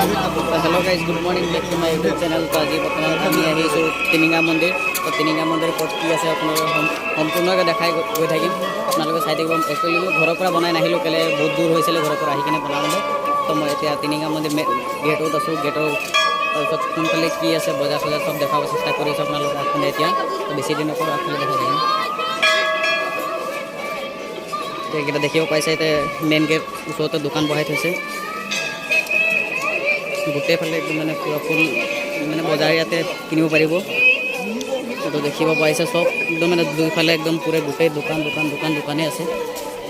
Hello guys good morning back to my YouTube channel. तो आज बर्तमान आमी आहिছোঁ টিনিঙা মন্দিৰ। তো টিনিঙা মন্দিৰ ক'ত কি আছে আপোনালোকক সম্পূৰ্ণকৈ দেখাই গৈ থাকিম। আপোনালোকে চাই থাকিব। একচুৱেলি মই ঘৰৰ পৰা বনাই নাহিলোঁ কেলৈ বহুত দূৰ হৈছিলে ঘৰৰ পৰা আহি কিনে বনাবলৈ। তো মই এতিয়া টিনিঙা মন্দিৰ গেটত আছোঁ। গেটৰ তাৰপিছত কোনফালে কি আছে বজাৰ চজাৰ চব দেখাব চেষ্টা কৰি আছোঁ আপোনালোকক আগফালে। এতিয়া তো বেছি দিনৰ পৰা আগফালে দেখাই থাকিম। এইকেইটা দেখিব পাইছে এতিয়া মেইন গেট ওচৰতে দোকান বহাই থৈছে। গোটেইফালে একদম মানে পুৰা ফুল মানে বজাৰ ইয়াতে কিনিব পাৰিব। তো দেখিব পাইছে চব একদম মানে দুইফালে একদম পুৰা গোটেই দোকানেই আছে।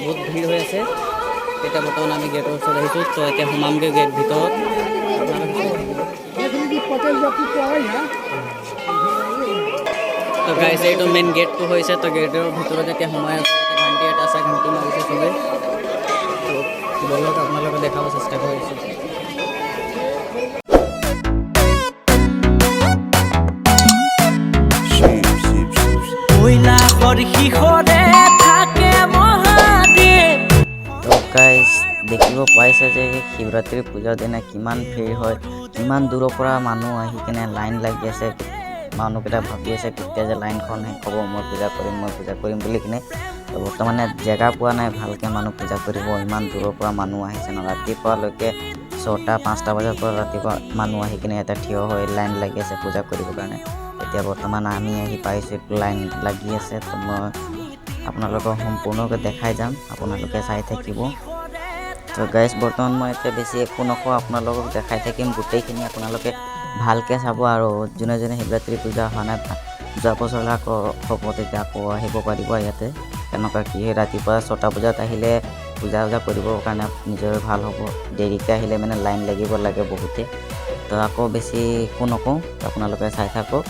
বহুত ভিৰ হৈ আছে। এতিয়া বৰ্তমান আমি গেটৰ ওচৰত আহিছোঁ। তো এতিয়া সোমামগৈ গেট ভিতৰত। তো গাইজ এইটো মেইন গেটটো হৈছে। তো গেটৰ ভিতৰত এতিয়া সোমাই আছে। ঘণ্টি এটা আছে, ঘণ্টি মাৰিছে চবেই। তো বলক আপোনালোকে দেখাব চেষ্টা কৰিছোঁ। তো গাইজ দেখিব পাইছে যে শিৱৰাত্ৰি পূজাৰ দিনা কিমান ভিৰ হয়, কিমান দূৰৰ পৰা মানুহ আহি কিনে লাইন লাগি আছে। মানুহকেইটা ভাবি আছে কেতিয়া যে লাইনখন শেষ হ'ব, মই পূজা কৰিম বুলি কিনে। তো বৰ্তমানে জেগা পোৱা নাই ভালকৈ মানুহ পূজা কৰিব। ইমান দূৰৰ পৰা মানুহ আহিছে ন, ৰাতিপুৱালৈকে 6টা-5টা বজাৰ পৰা ৰাতিপুৱা মানুহ আহি কিনে ইয়াতে থিয় হৈ লাইন লাগি আছে পূজা কৰিবৰ কাৰণে। এতিয়া বৰ্তমান আমি আহি পাইছোঁ, লাইন লাগি আছে। তো মই আপোনালোকক সম্পূৰ্ণকৈ দেখাই যাম, আপোনালোকে চাই থাকিব। তো গাইজ বৰ্তমান মই এতিয়া বেছি একো নকওঁ, আপোনালোকক দেখাই থাকিম গোটেইখিনি। আপোনালোকে ভালকৈ চাব আৰু যোনে শিৱৰাত্ৰি পূজা হোৱা নাই, যোৱা বছৰলৈ আকৌ হ'ব, তেতিয়া আকৌ আহিব পাৰিব ইয়াতে। তেনেকুৱা কি ৰাতিপুৱা 6টা বজাত আহিলে পূজা কৰিবৰ কাৰণে নিজৰ ভাল হ'ব। দেৰিকৈ আহিলে মানে লাইন লাগিব লাগে বহুতে। তো আকৌ বেছি একো নকওঁ, আপোনালোকে চাই থাকক।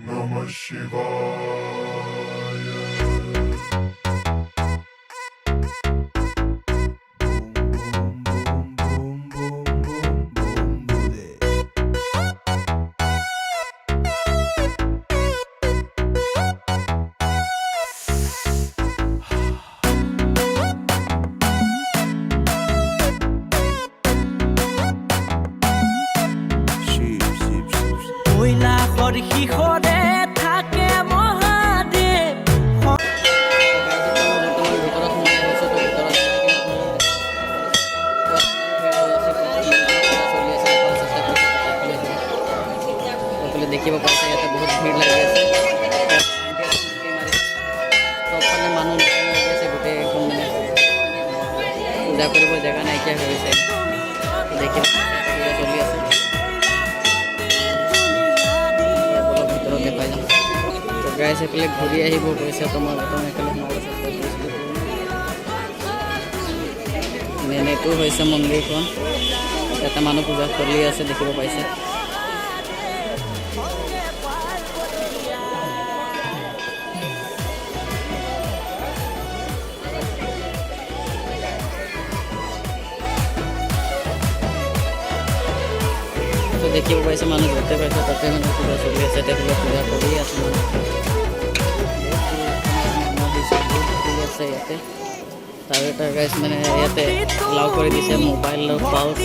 Namah শিখৰে থাকে মহাদেৱ। দেখিব পাইছে ইয়াতে বহুত ভিৰ লাগি আছে। চবফালে মানুহ লাগি আছে, গোটেই একদম মানে পূজা কৰিব জেগা নাইকিয়া হৈ গৈছে। দেখি পূজা চলি আছে। ভিতৰত দেখাই যাম। তো গাইজ এইফালে ঘূৰি আহিব কৈছে। তো মই বৰ্তমান এইফালে সোমাব চেষ্টা কৰিছিলোঁ। মেইন এইটো হৈছে মন্দিৰখন। ইয়াতে মানুহ পূজা চলি আছে, দেখিব পাইছে। দেখিব পাইছে মানুহ য'তে পাইছে তাতে মানে পূজা চলি আছে। তেখেতে পূজা কৰি আছে। মানুহ আছে ইয়াতে। তাৰ এটা গাইজ মানে ইয়াতে এলাউ কৰি দিছে মোবাইলৰ পাউচ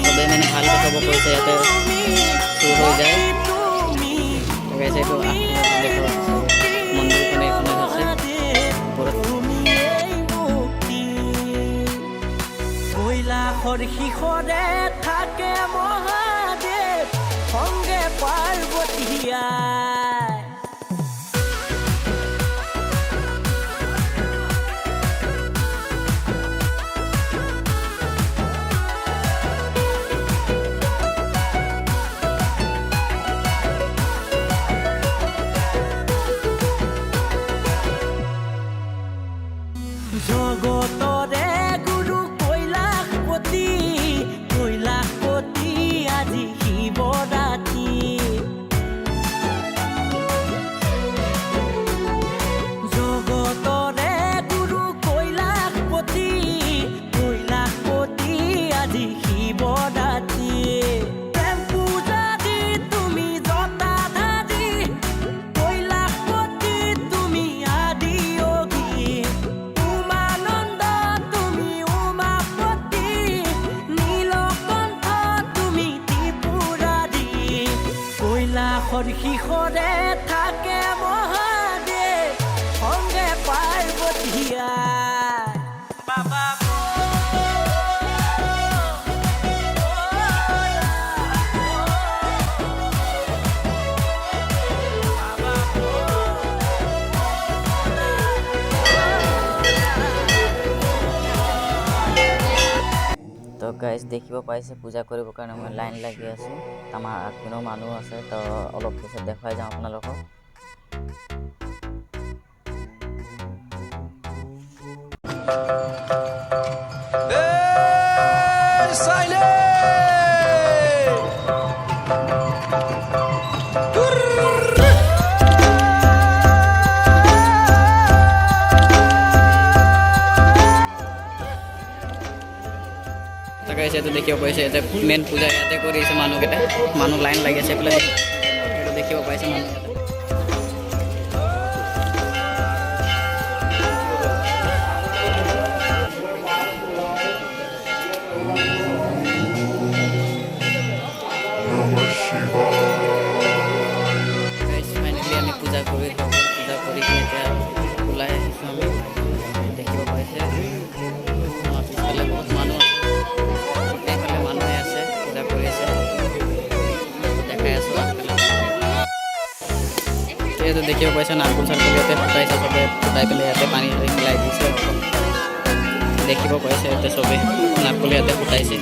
সবেই মানে ভালকৈ থ'ব কৈছে, ইয়াতে চুৰ হৈ যায়। গাইজ এইটো দেখুৱা মন্দিৰখন এইখনে আছে ওপৰত। শিখৰে থাকে মহাদেৱ সংগে পাৰ্বতীয়া। জগতৰে গুৰু কৈলাশপতি শিখৰে থাকে মহাদেব সঙ্গে পাৰ্বতীয়া বাবা তো গাইজ দেখিব পাইছে পূজা কৰিবৰ কাৰণে মই লাইন লাগি আছোঁ আমাৰ আগপিনেও মানুহ আছে তো অলপ পিছত দেখুৱাই যাওঁ আপোনালোকক দেখিব পাইছে এতিয়া মেইন পূজা ইয়াতে কৰিছে মানুহকেইটা মানুহ লাইন লাগি আছে এইফালে দেখিব পাইছে মানুহকেইটা ফাইনেলি আমি পূজা কৰি কিনে এতিয়া ওলাই আহিছোঁ আমি দেখিব পাইছে আমাৰ পিছফালে বহুত মানুহ तो देखिए पैसा नारकुल सारकुल याते फुटाइছে सबे फुटाई पेले याते पानी मिलाई दिছে देखिब पैसा याते सबे नारकुल याते फुटाइছে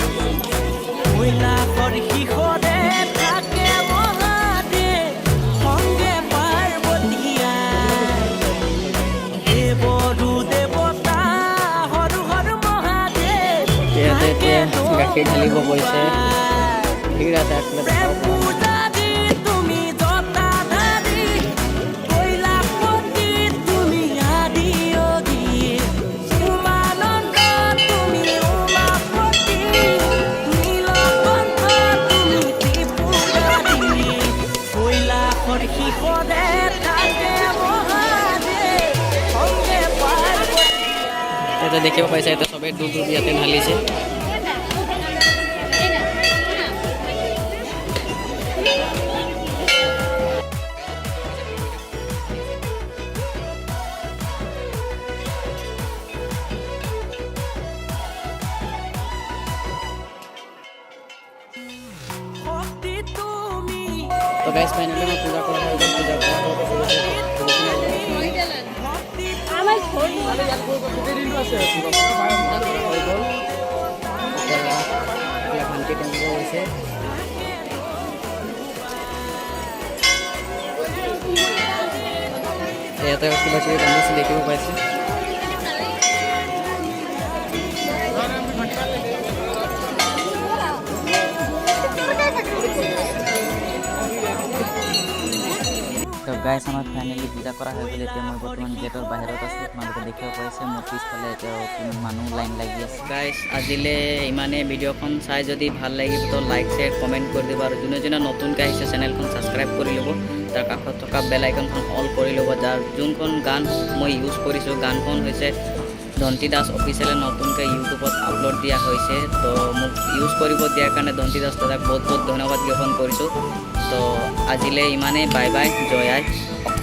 মহিলা করহি খরে থাকে মহাদেব সঙ্গে পার্বতীয়া দেবরু দেবতা হরু হরু মহাদেব ইয়াতে গাখীৰ ঢালিব কৈছে ভিৰ আছে আগফালে এটা দেখিব পাইছে এটা সবে দূৰ দূৰ ইয়াতে ঢালিছে तो गाइस फाइनली मैं पूजा कर रहा हूं पूजा कर रहा हूं আমার ছোট মানে এক বড় করে দিন আছে এটা ঘন্টি টেম্পো হইছে এটা কি বাকি আমরা দেখিব পাইছি तो गाइस आम फाइनली पूजा करा हो गए मैं बर्तमान गेटर बाहर मानुक देखा पाइसे मोर पिछफाले मानु लाइन लगी है गाइस आजिले इमाने भिडिओन चाई जदि ভাল लगे तो लाइक शेयर कमेंट कर दिबा और जोने जोने नतुनके आइसे चैनलखन सब्सक्राइब कर लब तार काखत थका बेल आइकनखन अल कर लब जार जोनखन गान मैं यूज करिसो गानखन होइसे धन्ती दास अफिशियल नतुनके यूट्यूबत आपलोड दिया होइसे तो मुक यूज करिब दियार कारणे धन्ती दास दादाक बहुत बहुत धन्यवाद ज्ञापन करिसो तो आजिले इमाने बाय बाय जय आय।